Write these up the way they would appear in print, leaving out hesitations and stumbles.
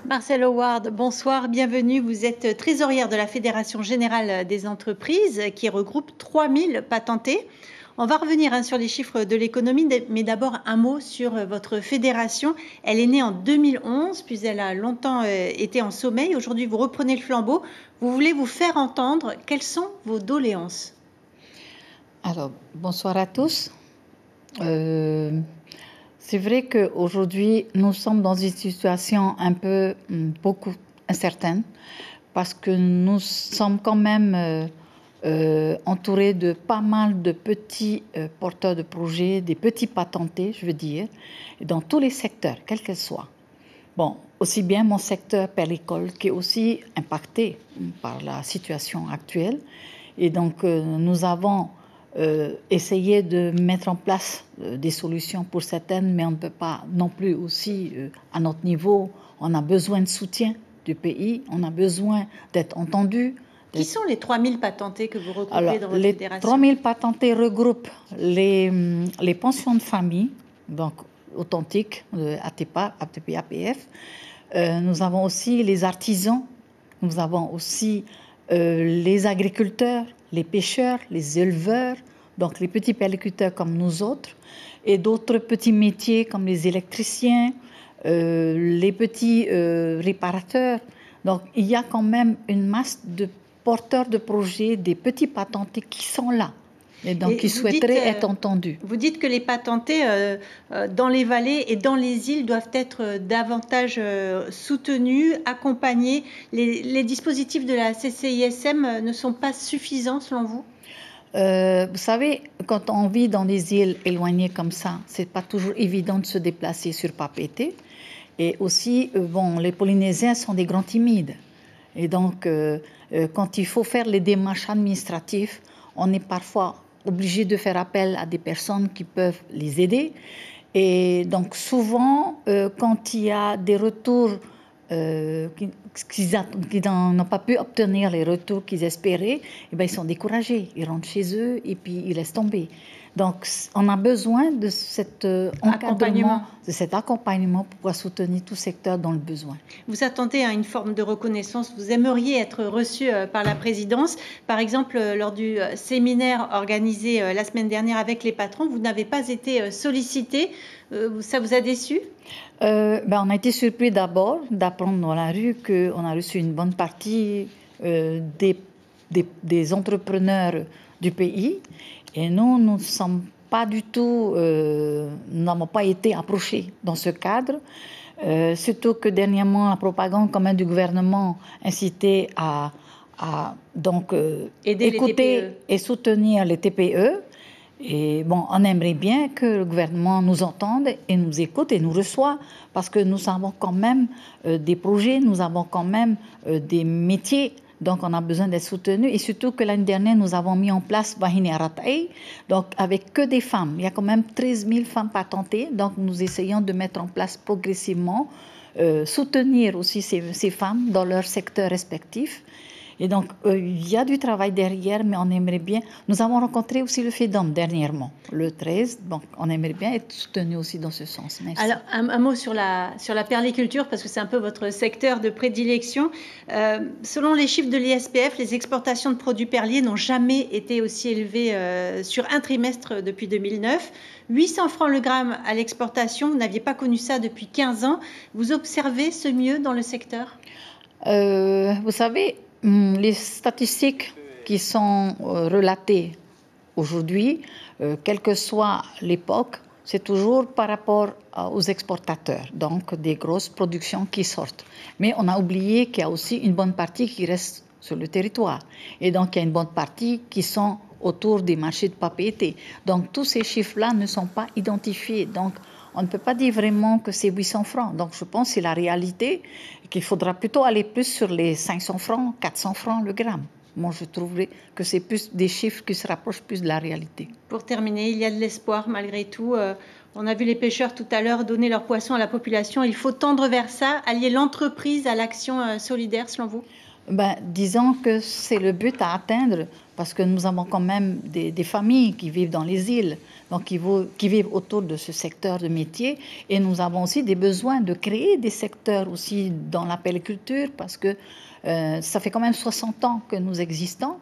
Marcel Howard, bonsoir, bienvenue. Vous êtes trésorière de la Fédération générale des entreprises qui regroupe 3000 patentés. On va revenir sur les chiffres de l'économie, mais d'abord un mot sur votre fédération. Elle est née en 2011, puis elle a longtemps été en sommeil. Aujourd'hui, vous reprenez le flambeau. Vous voulez vous faire entendre. Quelles sont vos doléances? Alors, bonsoir à tous. C'est vrai qu'aujourd'hui, nous sommes dans une situation beaucoup incertaine parce que nous sommes quand même entourés de pas mal de petits porteurs de projets, des petits patentés, je veux dire, dans tous les secteurs, quels qu'ils soient. Bon, aussi bien mon secteur perlicole qui est aussi impacté par la situation actuelle. Et donc, nous avons essayé de mettre en place des solutions pour certaines, mais on ne peut pas non plus aussi, à notre niveau, on a besoin de soutien du pays, on a besoin d'être entendu. Qui sont les 3000 patentés que vous regroupez dans votre fédération? Les 3000 patentés regroupent les pensions de famille, donc authentiques, ATPA, ATP, APF. Nous avons aussi les artisans, nous avons aussi les agriculteurs, les pêcheurs, les éleveurs, donc les petits pelliculteurs comme nous autres, et d'autres petits métiers comme les électriciens, les petits réparateurs. Donc il y a quand même une masse de porteurs de projets, des petits patentés qui sont là. Et donc, qui souhaiteraient être entendus. Vous dites que les patentés dans les vallées et dans les îles doivent être davantage soutenus, accompagnés. Les dispositifs de la CCISM ne sont pas suffisants selon vous? Vous savez, quand on vit dans des îles éloignées comme ça, c'est pas toujours évident de se déplacer sur Papeete. Et aussi, les Polynésiens sont des grands timides. Et donc, quand il faut faire les démarches administratives, on est parfois obligé de faire appel à des personnes qui peuvent les aider. Et donc, souvent, quand il y a des retours qui n'ont pas pu obtenir les retours qu'ils espéraient, eh bien, ils sont découragés. Ils rentrent chez eux et puis ils laissent tomber. Donc, on a besoin de cet encadrement, de cet accompagnement pour pouvoir soutenir tout secteur dans le besoin. Vous attendez à une forme de reconnaissance. Vous aimeriez être reçu par la présidence. Par exemple, lors du séminaire organisé la semaine dernière avec les patrons, vous n'avez pas été sollicité. Ça vous a déçu? On a été surpris d'abord d'apprendre dans la rue qu'on a reçu une bonne partie des entrepreneurs du pays. Et nous ne sommes pas du tout, n'avons pas été approchés dans ce cadre. Surtout que dernièrement, la propagande quand même du gouvernement incitait à écouter et soutenir les TPE. Et on aimerait bien que le gouvernement nous entende et nous écoute et nous reçoit parce que nous avons quand même des projets, nous avons quand même des métiers. Donc, on a besoin d'être soutenus. Et surtout que l'année dernière, nous avons mis en place Wahine Aratai, donc avec que des femmes. Il y a quand même 13 000 femmes patentées. Donc, nous essayons de mettre en place progressivement, soutenir aussi ces femmes dans leur secteur respectif. Et donc, il y a du travail derrière, mais on aimerait bien... Nous avons rencontré aussi le FEDOM dernièrement, le 13. Donc, on aimerait bien être soutenu aussi dans ce sens. Merci. Alors, un mot sur la perliculture, parce que c'est un peu votre secteur de prédilection. Selon les chiffres de l'ISPF, les exportations de produits perliers n'ont jamais été aussi élevées sur un trimestre depuis 2009. 800 francs le gramme à l'exportation, vous n'aviez pas connu ça depuis 15 ans. Vous observez ce mieux dans le secteur? Vous savez... Les statistiques qui sont relatées aujourd'hui, quelle que soit l'époque, c'est toujours par rapport aux exportateurs, donc des grosses productions qui sortent. Mais on a oublié qu'il y a aussi une bonne partie qui reste sur le territoire. Et donc, il y a une bonne partie qui sont autour des marchés de Papeete. Donc, tous ces chiffres-là ne sont pas identifiés. Donc, on ne peut pas dire vraiment que c'est 800 francs. Donc, je pense que c'est la réalité qu'il faudra plutôt aller plus sur les 500 francs, 400 francs le gramme. Moi, je trouverais que c'est plus des chiffres qui se rapprochent plus de la réalité. Pour terminer, il y a de l'espoir malgré tout. On a vu les pêcheurs tout à l'heure donner leurs poissons à la population. Il faut tendre vers ça, allier l'entreprise à l'action solidaire, selon vous? Disons que c'est le but à atteindre parce que nous avons quand même des familles qui vivent dans les îles, donc qui vivent autour de ce secteur de métier. Et nous avons aussi des besoins de créer des secteurs aussi dans la pelliculture parce que ça fait quand même 60 ans que nous existons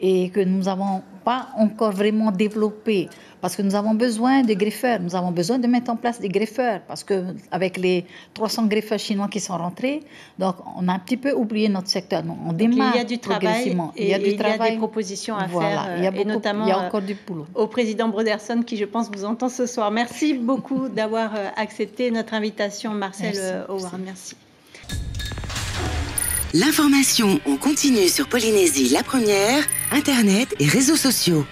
et que nous n'avons pas encore vraiment développé parce que nous avons besoin de greffeurs, nous avons besoin de mettre en place des greffeurs parce qu'avec les 300 greffeurs chinois qui sont rentrés, donc on a un petit peu oublié notre secteur. Donc on démarre il y a du travail il y a des propositions à faire et notamment il y a encore du boulot. Au président Broderson qui je pense vous entend ce soir. Merci beaucoup d'avoir accepté notre invitation, Marcel Howard. Merci. L'information en continu sur Polynésie la première, Internet et réseaux sociaux.